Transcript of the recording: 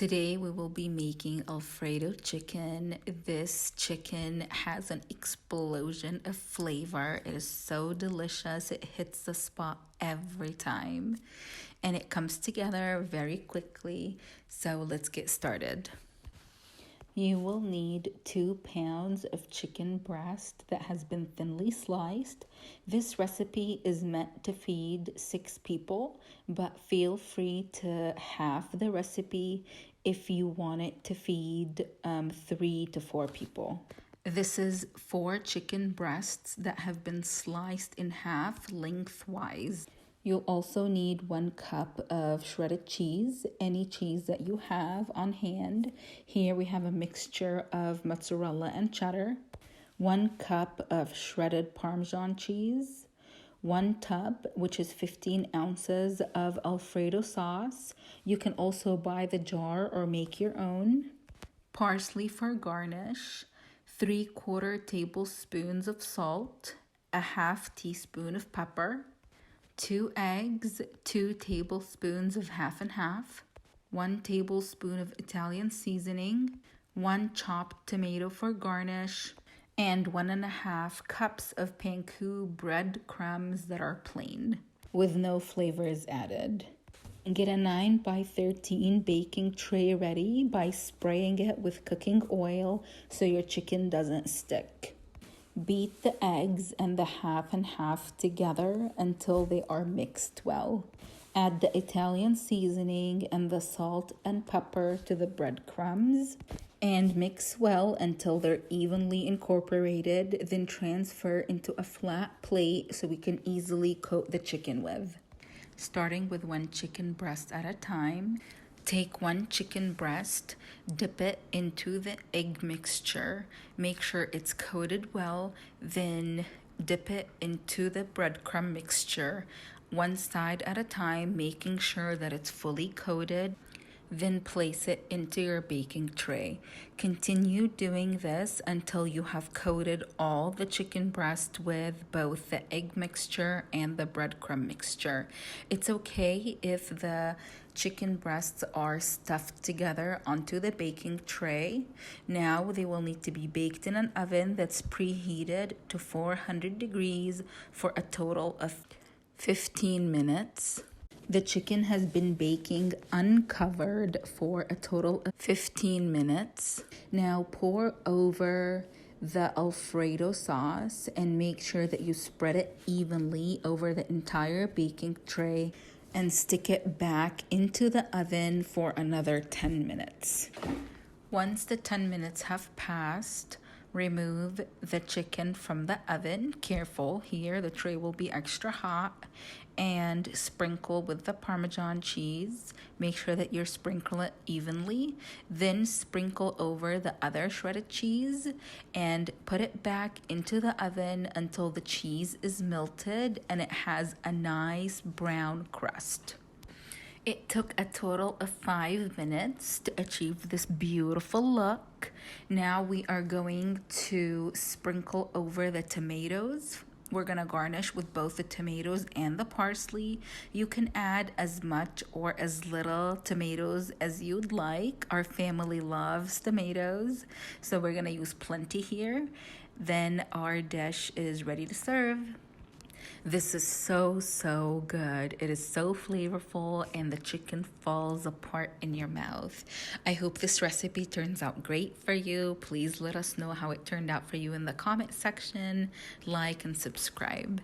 Today we will be making Alfredo chicken. This chicken has an explosion of flavor. It is so delicious. It hits the spot every time. And it comes together very quickly. So let's get started. You will need 2 pounds of chicken breast that has been thinly sliced. This recipe is meant to feed 6 people, but feel free to half the recipe if you want it to feed 3 to 4 people. This is 4 chicken breasts that have been sliced in half lengthwise. You'll also need 1 cup of shredded cheese, any cheese that you have on hand. Here we have a mixture of mozzarella and cheddar, 1 cup of shredded parmesan cheese, 1 tub, which is 15 ounces of Alfredo sauce. You can also buy the jar or make your own. Parsley for garnish, 3/4 tablespoons of salt, a half teaspoon of pepper, 2 eggs, 2 tablespoons of half and half, 1 tablespoon of Italian seasoning, 1 chopped tomato for garnish, and 1.5 cups of panko breadcrumbs that are plain, with no flavors added. Get a 9x13 baking tray ready by spraying it with cooking oil so your chicken doesn't stick. Beat the eggs and the half and half together until they are mixed well. Add the Italian seasoning and the salt and pepper to the breadcrumbs and mix well until they're evenly incorporated. Then transfer into a flat plate so we can easily coat the chicken with. Starting with 1 chicken breast at a time. Take 1 chicken breast, dip it into the egg mixture, make sure it's coated well, then dip it into the breadcrumb mixture, 1 side at a time, making sure that it's fully coated. Then place it into your baking tray. Continue doing this until you have coated all the chicken breast with both the egg mixture and the breadcrumb mixture. It's okay if the chicken breasts are stuffed together onto the baking tray. Now they will need to be baked in an oven that's preheated to 400 degrees for a total of 15 minutes. The chicken has been baking uncovered for a total of 15 minutes. Now pour over the Alfredo sauce and make sure that you spread it evenly over the entire baking tray and stick it back into the oven for another 10 minutes. Once the 10 minutes have passed, remove the chicken from the oven. Careful here, the tray will be extra hot. And sprinkle with the Parmesan cheese. Make sure that you sprinkle it evenly. Then sprinkle over the other shredded cheese and put it back into the oven until the cheese is melted and it has a nice brown crust. It took a total of 5 minutes to achieve this beautiful look. Now we are going to sprinkle over the tomatoes. We're going to garnish with both the tomatoes and the parsley. You can add as much or as little tomatoes as you'd like. Our family loves tomatoes, so we're going to use plenty here. Then our dish is ready to serve. This is so good. It is so flavorful and the chicken falls apart in your mouth. I hope this recipe turns out great for you. Please let us know how it turned out for you in the comment section. Like and subscribe.